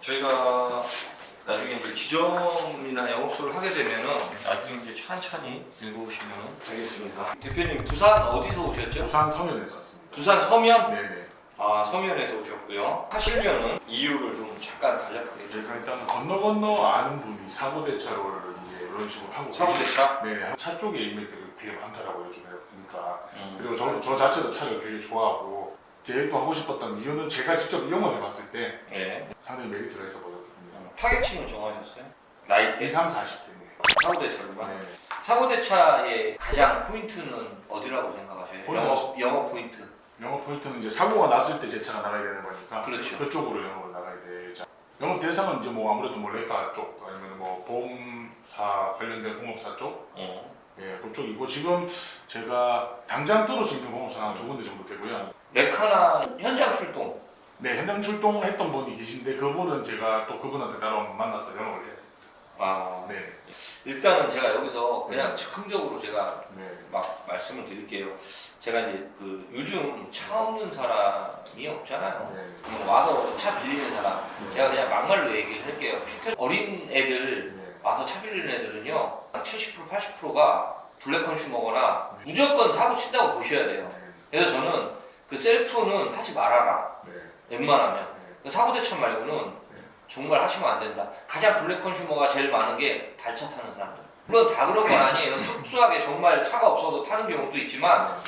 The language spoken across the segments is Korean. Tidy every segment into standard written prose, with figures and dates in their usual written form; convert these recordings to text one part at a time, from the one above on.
저희가 나중에 이제 지점이나 영업소를 하게 되면은 나중에 이제 천천히 읽어보시면 되겠습니다. 대표님 부산 어디서 오셨죠? 부산 서면에서 왔습니다. 부산 서면? 네네. 아 서면에서 오셨고요. 하시려는 이유를 좀 잠깐 간략하게 저희가 일단 건너 아는 분이 사고대차를 이제 이런 식으로 하고 사고대차? 네. 차 쪽에 인맥들이 되게 많더라고요. 요즘에 보니까. 그리고 저 자체도 차를 되게 좋아하고 제일 또 하고 싶었던 이유는 제가 직접 이용을 해봤을 때 네. 상당히 메리트가 있어 보였거든요. 타겟층은 정하셨어요? 나이대? 20, 40대네. 사고대차로만? 네. 사고대차의 가장 포인트는 어디라고 생각하셔요? 포인트? 영업 포인트. 영업 포인트는 이제 사고가 났을 때 제 차가 나가야 되는 거니까 그렇죠. 그쪽으로 영업을 나가야 되죠. 영업 대상은 이제 뭐 아무래도 뭐 레카 쪽 아니면 뭐 보험사 관련된 공업사 쪽, 예 그쪽이고 지금 제가 당장 떨어져 있는 공업사가 한 2군데 정도 되고요. 레카나 현장 출동. 네 현장 출동했던 분이 계신데 그분은 제가 또 그분한테 따로 만나서 영업을 해야 돼요. 아, 네. 일단은 제가 여기서 그냥 즉흥적으로 제가 네. 막 말씀을 드릴게요. 제가 이제 그 요즘 차 없는 사람이 없잖아요. 네. 그냥 와서 차 빌리는 사람. 네. 제가 그냥 막말로 얘기를 할게요. 어린 애들 네. 와서 차 빌리는 애들은요 70% 80%가 블랙 컨슈머거나 무조건 사고 친다고 보셔야 돼요. 그래서 저는 그 셀프는 하지 말아라. 네. 웬만하면. 그 사고대차 말고는 정말 하시면 안 된다. 가장 블랙 컨슈머가 제일 많은 게 달차 타는 사람들. 물론 다 그런 건 아니에요. 특수하게 정말 차가 없어서 타는 경우도 있지만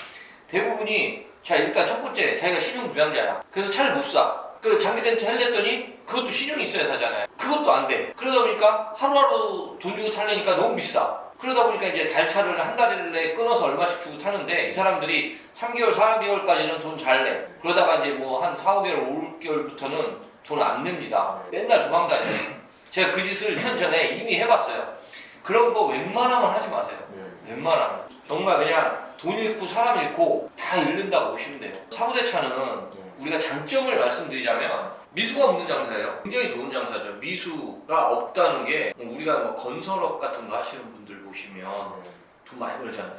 대부분이 자 일단 첫 번째 자기가 신용 불량자야. 그래서 차를 못 사. 그 장기 렌트 하려더니 그것도 신용이 있어야 사잖아요. 그것도 안 돼. 그러다 보니까 하루하루 돈 주고 타려니까 너무 비싸. 그러다 보니까 이제 달차를 한 달에 끊어서 얼마씩 주고 타는데 이 사람들이 3개월, 4개월까지는 돈 잘 내. 그러다가 이제 뭐 한 4, 5개월, 5개월부터는 돈 안 냅니다. 맨날 도망다녀요. 제가 그 짓을 1년 전에 이미 해봤어요. 그런 거 웬만하면 하지 마세요. 웬만하면. 정말 그냥 돈 잃고 사람 잃고 다 잃는다고 보시면 돼요. 사고대차는 우리가 장점을 말씀드리자면 미수가 없는 장사예요. 굉장히 좋은 장사죠. 미수가 없다는 게 우리가 뭐 건설업 같은 거 하시는 분들 보시면 돈 많이 벌잖아요.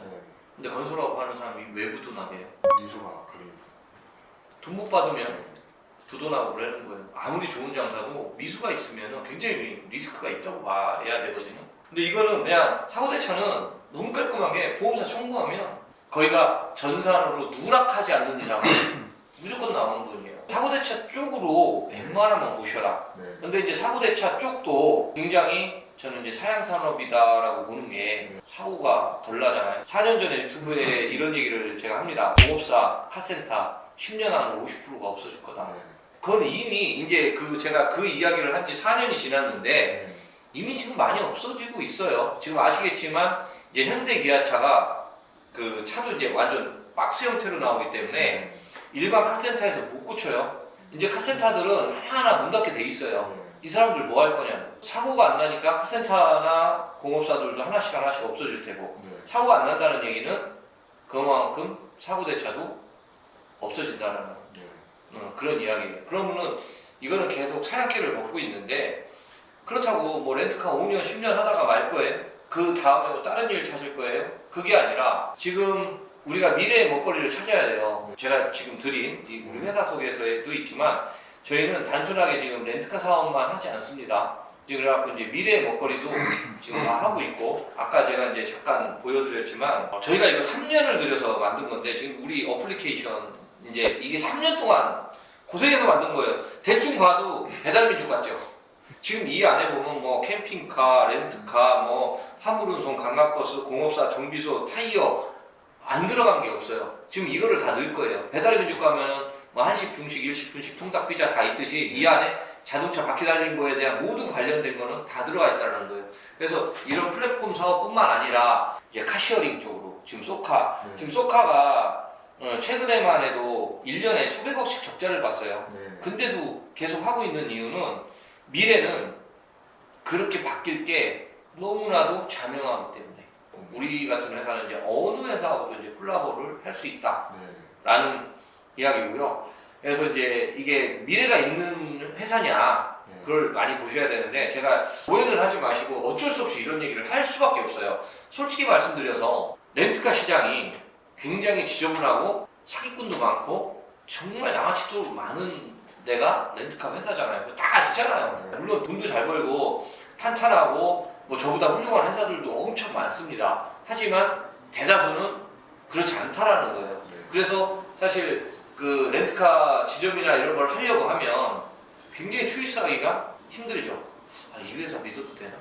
근데 건설업 하는 사람이 왜 부도나게요? 미수가 그립니다. 돈 못 받으면 부도나고 그러는 거예요. 아무리 좋은 장사도 미수가 있으면 굉장히 리스크가 있다고 봐야 되거든요. 근데 이거는 그냥 사고대차는 너무 깔끔하게 보험사 청구하면 거기가 전산으로 누락하지 않는 이상 무조건 나오는 돈이에요. 사고대차 쪽으로 웬만하면 보셔라. 근데 이제 사고대차 쪽도 굉장히 저는 이제 사양산업이다라고 보는 게 사고가 덜 나잖아요. 4년 전에 유튜브에 이런 얘기를 제가 합니다. 공업사 카센터 10년 안으로 50%가 없어질 거다. 그건 이미 이제 제가 그 이야기를 한 지 4년이 지났는데 이미 지금 많이 없어지고 있어요. 지금 아시겠지만 이제 현대 기아차가 그 차도 이제 완전 박스 형태로 나오기 때문에 일반 카센터에서 못 고쳐요. 이제 카센터들은 하나하나 문 닫게 돼 있어요. 이 사람들 뭐 할 거냐. 사고가 안 나니까 카센터나 공업사들도 하나씩 없어질 테고 사고가 안 난다는 얘기는 그만큼 사고대차도 없어진다는 그런 이야기예요. 그러면은 이거는 계속 사양길을 걷고 있는데 그렇다고 뭐 렌트카 5년 10년 하다가 말 거예요? 그 다음에 뭐 다른 일 찾을 거예요? 그게 아니라 지금 우리가 미래의 먹거리를 찾아야 돼요. 제가 지금 드린 우리 회사 속에서도 있지만 저희는 단순하게 지금 렌트카 사업만 하지 않습니다. 그래갖고 이제 미래의 먹거리도 지금 다 하고 있고 아까 제가 이제 잠깐 보여드렸지만 저희가 이거 3년을 들여서 만든 건데 지금 우리 어플리케이션 이제 이게 3년 동안 고생해서 만든 거예요. 대충 봐도 배달민족 같죠? 지금 이 안에 보면 뭐 캠핑카, 렌트카, 뭐 화물운송, 관광버스, 공업사, 정비소, 타이어 안 들어간 게 없어요. 지금 이거를 다 넣을 거예요. 배달의 민족 가면은 뭐 한식, 중식, 일식, 분식, 통닭, 피자 다 있듯이 이 안에 자동차 바퀴 달린 거에 대한 모든 관련된 거는 다 들어가 있다는 거예요. 그래서 이런 플랫폼 사업뿐만 아니라 이제 카시어링 쪽으로 지금 소카, 지금 소카가 최근에만 해도 1년에 수백억씩 적자를 봤어요. 근데도 계속 하고 있는 이유는 미래는 그렇게 바뀔 게 너무나도 자명하기 때문에 우리 같은 회사는 이제 어느 회사하고도 이제 콜라보를 할 수 있다라는 이야기고요. 그래서 이제 이게 미래가 있는 회사냐 그걸 많이 보셔야 되는데 제가 오해는 하지 마시고 어쩔 수 없이 이런 얘기를 할 수밖에 없어요. 솔직히 말씀드려서 렌트카 시장이 굉장히 지저분하고 사기꾼도 많고 정말 양아치도 많은 데가 렌트카 회사잖아요. 그거 다 아시잖아요. 물론 돈도 잘 벌고 탄탄하고 뭐 저보다 훌륭한 회사들도 엄청 많습니다. 하지만 대다수는 그렇지 않다라는 거예요. 그래서 사실 그 렌트카 지점이나 이런 걸 하려고 하면 굉장히 초이스하기가 힘들죠. 아, 이 회사 믿어도 되나?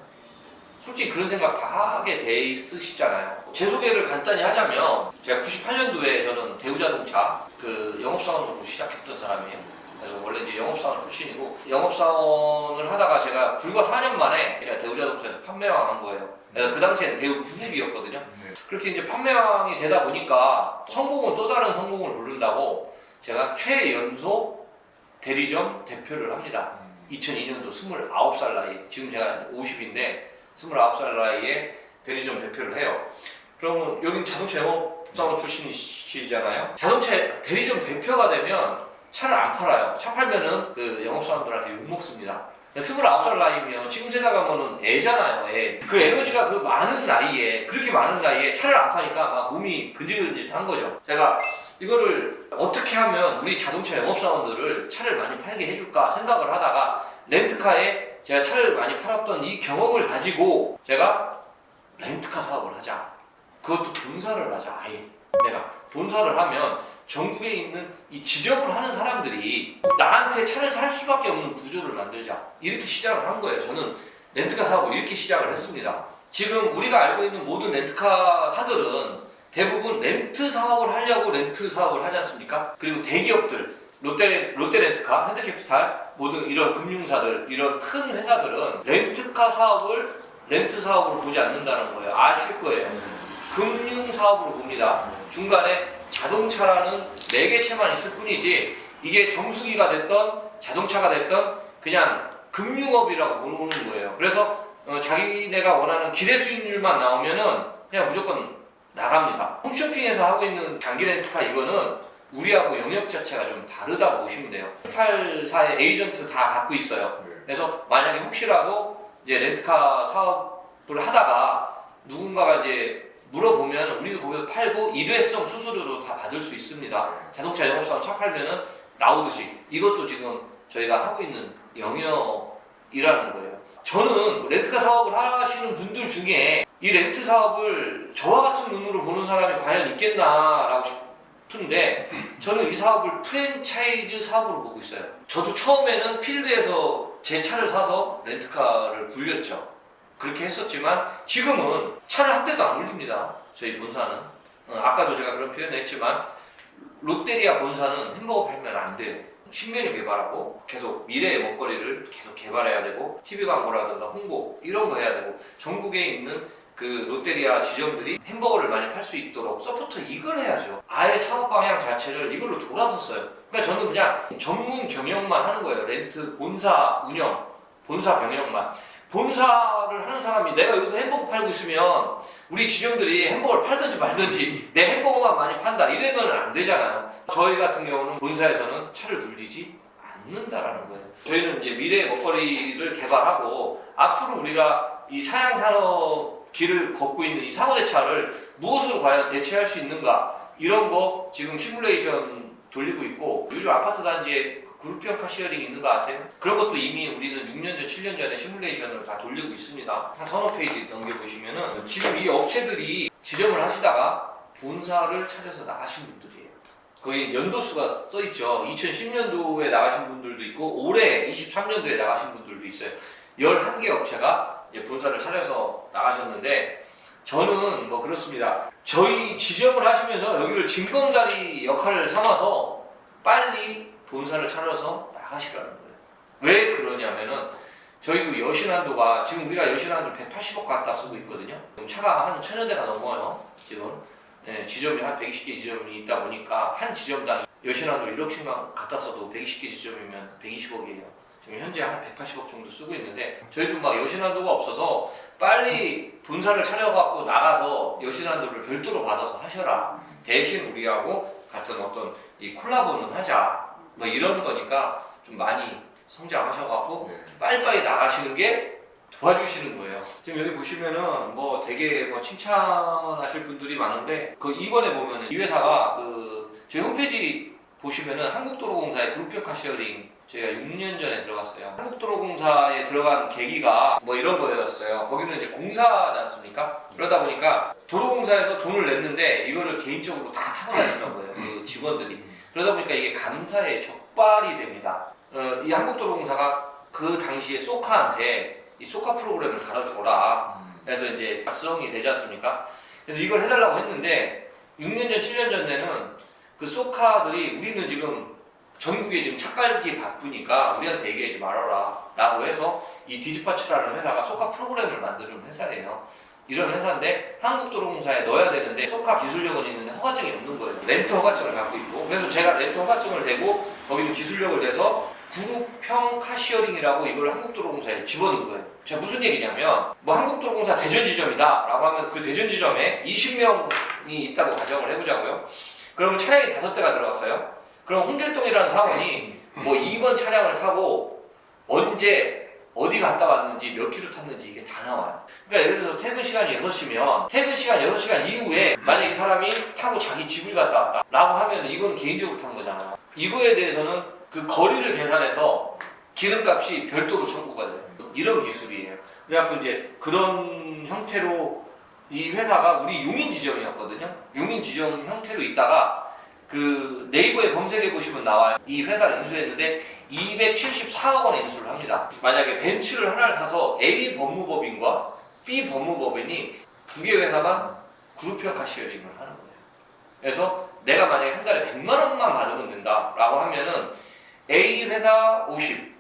솔직히 그런 생각 다 하게 돼 있으시잖아요. 제 소개를 간단히 하자면 제가 98년도에 저는 대우자동차 그 영업사원으로 시작했던 사람이에요. 그래서 원래 이제 영업사원 출신이고 영업사원을 하다가 제가 불과 4년 만에 제가 대우자동차에서 판매왕 한 거예요. 그 당시에는 대우 9국이었거든요. 그렇게 이제 판매왕이 되다 보니까 성공은 또 다른 성공을 부른다고 제가 최연소 대리점 대표를 합니다. 2002년도 29살 나이, 지금 제가 50인데 29살 나이에 대리점 대표를 해요. 그러면 여긴 자동차 영업사원 출신이시잖아요. 자동차 대리점 대표가 되면 차를 안 팔아요. 차 팔면은 그 영업사원들한테 욕먹습니다. 29살 나이면 지금 생각하면은 애잖아요, 애. 그 에너지가 그 많은 나이에, 그렇게 많은 나이에 차를 안 파니까 막 몸이 근질근질한 거죠. 제가 이거를 어떻게 하면 우리 자동차 영업사원들을 차를 많이 팔게 해줄까 생각을 하다가 렌트카에 제가 차를 많이 팔았던 이 경험을 가지고 제가 렌트카 사업을 하자. 그것도 본사를 하자, 아예. 내가 본사를 하면 전국에 있는 이 지점을 하는 사람들이 나한테 차를 살 수밖에 없는 구조를 만들자. 이렇게 시작을 한 거예요. 저는 렌트카 사업을 이렇게 시작을 했습니다. 지금 우리가 알고 있는 모든 렌트카 사들은 대부분 렌트 사업을 하려고 렌트 사업을 하지 않습니까? 그리고 대기업들, 롯데렌트카, 현대캐피탈, 모든 이런 금융사들, 이런 큰 회사들은 렌트카 사업을 렌트 사업으로 보지 않는다는 거예요. 아실 거예요. 금융 사업으로 봅니다. 중간에 자동차라는 매개체만 있을 뿐이지 이게 정수기가 됐던 자동차가 됐던 그냥 금융업이라고 보는 거예요. 그래서 자기네가 원하는 기대 수익률만 나오면은 그냥 무조건 나갑니다. 홈쇼핑에서 하고 있는 장기 렌트카 이거는 우리하고 영역 자체가 좀 다르다고 보시면 돼요. 렌탈사의 에이전트 다 갖고 있어요. 그래서 만약에 혹시라도 이제 렌트카 사업을 하다가 누군가가 이제 물어보면 우리도 거기서 팔고 일회성 수수료도 다 받을 수 있습니다. 자동차 영업사원 차 팔면은 나오듯이 이것도 지금 저희가 하고 있는 영역이라는 거예요. 저는 렌트카 사업을 하시는 분들 중에 이 렌트 사업을 저와 같은 눈으로 보는 사람이 과연 있겠나라고 싶은데 저는 이 사업을 프랜차이즈 사업으로 보고 있어요. 저도 처음에는 필드에서 제 차를 사서 렌트카를 굴렸죠. 그렇게 했었지만 지금은 차를 한 대도 안 굴립니다. 저희 본사는. 아까도 제가 그런 표현을 했지만 롯데리아 본사는 햄버거 팔면 안 돼요. 신메뉴 개발하고 계속 미래의 먹거리를 계속 개발해야 되고 TV 광고라든가 홍보 이런 거 해야 되고 전국에 있는 그 롯데리아 지점들이 햄버거를 많이 팔 수 있도록 서포터 이걸 해야죠. 아예 사업 방향 자체를 이걸로 돌아섰어요. 그러니까 저는 그냥 전문 경영만 하는 거예요. 렌트, 본사 운영, 본사 경영만. 본사를 하는 사람이 내가 여기서 햄버거 팔고 있으면 우리 지점들이 햄버거를 팔든지 말든지 내 햄버거만 많이 판다 이러면 안 되잖아요. 저희 같은 경우는 본사에서는 차를 굴리지 않는다라는 거예요. 저희는 이제 미래의 먹거리를 개발하고 앞으로 우리가 이 사양산업 길을 걷고 있는 이 사고대차를 무엇으로 과연 대체할 수 있는가 이런 거 지금 시뮬레이션 돌리고 있고 요즘 아파트 단지에 그룹형 카시어링 있는 거 아세요? 그런 것도 이미 우리는 6년 전, 7년 전에 시뮬레이션을 다 돌리고 있습니다. 한 서너 페이지 넘겨보시면은 지금 이 업체들이 지점을 하시다가 본사를 찾아서 나가신 분들이에요. 거기 연도수가 써있죠. 2010년도에 나가신 분들도 있고 올해 23년도에 나가신 분들도 있어요. 11개 업체가 이제 본사를 찾아서 나가셨는데 저는 뭐 그렇습니다. 저희 지점을 하시면서 여기를 징검다리 역할을 삼아서 빨리 본사를 차려서 나가시라는 거예요. 왜 그러냐면은 저희도 여신한도가 지금 우리가 여신한도 180억 갖다 쓰고 있거든요. 차가 한 1000여 대가 넘어요. 지금 지점이 한 120개 지점이 있다 보니까 한 지점당 여신한도 1억씩만 갖다 써도 120개 지점이면 120억이에요. 지금 현재 한 180억 정도 쓰고 있는데 저희도 막 여신한도가 없어서 빨리 본사를 차려갖고 나가서 여신한도를 별도로 받아서 하셔라. 대신 우리하고 같은 어떤 이 콜라보는 하자. 뭐 이런 거니까 좀 많이 성장하셔갖고 빨리빨리 나가시는 게 도와주시는 거예요. 지금 여기 보시면은 뭐 되게 뭐 칭찬하실 분들이 많은데 그 이번에 보면은 이 회사가 그 저희 홈페이지 보시면은 한국도로공사의 그룹평가 시어링 제가 6년 전에 들어갔어요. 한국도로공사에 들어간 계기가 뭐 이런 거였어요. 거기는 이제 공사지 않습니까? 그러다 보니까 도로공사에서 돈을 냈는데 이거를 개인적으로 다 타고 다녔던 거예요. 그 직원들이. 그러다 보니까 이게 감사에 적발이 됩니다. 이 한국도로공사가 그 당시에 소카한테 이 소카 프로그램을 달아줘라. 그래서 이제 작성이 되지 않습니까? 그래서 이걸 해달라고 했는데 6년 전, 7년 전에는 그 소카들이 우리는 지금 전국에 지금 차 깔기 바쁘니까 우리한테 얘기하지 말아라 라고 해서 이 디지파츠라는 회사가 소카 프로그램을 만드는 회사예요. 이런 회사인데 한국도로공사에 넣어야 되는데 소카 기술력은 있는데 허가증이 없는 거예요. 렌트 허가증을 갖고 있고 그래서 제가 렌트 허가증을 대고 거기는 기술력을 대서 그룹형 카시어링이라고 이걸 한국도로공사에 집어넣은 거예요. 제가 무슨 얘기냐면 뭐 한국도로공사 대전지점이다 라고 하면 그 대전지점에 20명이 있다고 가정을 해보자고요. 그러면 차량이 5대가 들어갔어요. 그럼 홍길동이라는 사원이 뭐 2번 차량을 타고 언제 어디 갔다 왔는지 몇 킬로 탔는지 이게 다 나와요. 그러니까 예를 들어서 퇴근 시간이 6시면 퇴근 시간 6시간 이후에 만약 이 사람이 타고 자기 집을 갔다 왔다 라고 하면 이거는 개인적으로 탄 거잖아요. 이거에 대해서는 그 거리를 계산해서 기름값이 별도로 청구가 돼요. 이런 기술이에요. 그래갖고 이제 그런 형태로 이 회사가 우리 용인 지점이었거든요. 용인 지점 형태로 있다가 그 네이버에 검색해 보시면 나와요. 이 회사를 인수했는데 274억 원에 인수를 합니다. 만약에 벤츠를 하나를 사서 A 법무법인과 B 법무법인이 두 개 회사만 그룹형 카시어링을 하는 거예요. 그래서 내가 만약에 한 달에 100만 원만 받으면 된다라고 하면은 A 회사 50,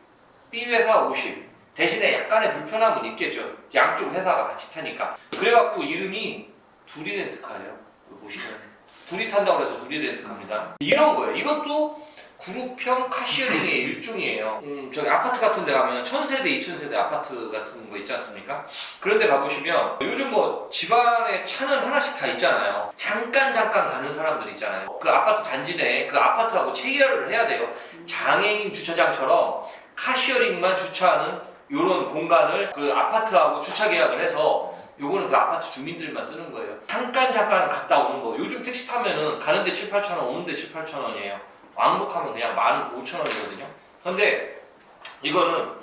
B 회사 50. 대신에 약간의 불편함은 있겠죠. 양쪽 회사가 같이 타니까. 그래갖고 이름이 둘이 렌트카예요. 보시면 둘이 탄다고 해서 둘이 렌트카입니다. 이런 거예요. 이것도 그룹형 카시어링의 일종이에요. 저기 아파트 같은 데 가면 1000세대, 2000세대 아파트 같은 거 있지 않습니까? 그런 데 가보시면 요즘 뭐 집안에 차는 하나씩 다 있잖아요. 잠깐 가는 사람들 있잖아요. 그 아파트 단지 내에 그 아파트하고 체결을 해야 돼요. 장애인 주차장처럼 카시어링만 주차하는 이런 공간을 그 아파트하고 주차 계약을 해서 요거는 그 아파트 주민들만 쓰는 거예요. 잠깐 갔다 오는 거. 요즘 택시 타면은 가는데 7, 8천 원, 오는데 7, 8천 원이에요. 왕복하면 그냥 15,000원이거든요. 근데 이거는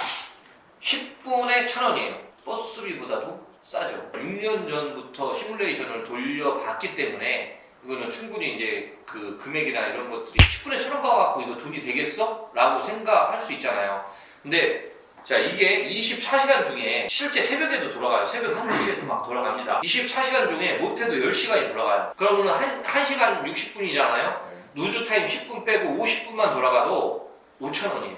10분에 1,000원이에요. 버스비보다도 싸죠. 6년 전부터 시뮬레이션을 돌려봤기 때문에 이거는 충분히 이제 그 금액이나 이런 것들이 10분에 1,000원 가갖고 이거 돈이 되겠어? 라고 생각할 수 있잖아요. 근데 자, 이게 24시간 중에 실제 새벽에도 돌아가요. 새벽 1시에도 막 돌아갑니다. 24시간 중에 못해도 10시간이 돌아가요. 그러면 1시간 60분이잖아요. 루즈 타임 10분 빼고 50분만 돌아가도 5,000원이에요.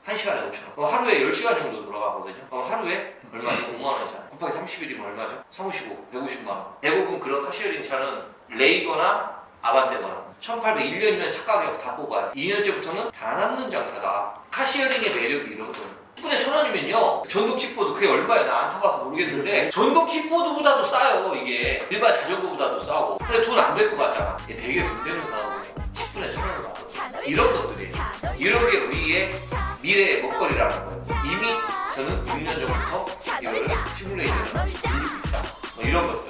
1시간에 5,000원. 그럼 하루에 10시간 정도 돌아가거든요. 그럼 하루에 얼마죠? 5만 원이잖아요. 곱하기 30일이면 얼마죠? 355, 150만 원. 대부분 그런 카시어링 차는 레이거나 아반떼거나 1801년이면 차 가격 다 뽑아요. 2년째부터는 다 남는 장사다. 카시어링의 매력이 이러거든요. 10분에 1,000원이면요 전동 킥보드 그게 얼마야 나 안 타봐서 모르겠는데 전동 킥보드보다도 싸요. 이게 일반 자전거보다도 싸고. 근데 돈 안 될 것 같잖아. 이게 되게 돈 되는 사업이에요. 10분에 1,000원을 받아. 이런 것들이에요. 이런 게 우리의 미래의 먹거리라는 거예요. 이미 저는 6년 전부터 이걸 시뮬레이션을 즐기고 있다. 뭐 이런 것들.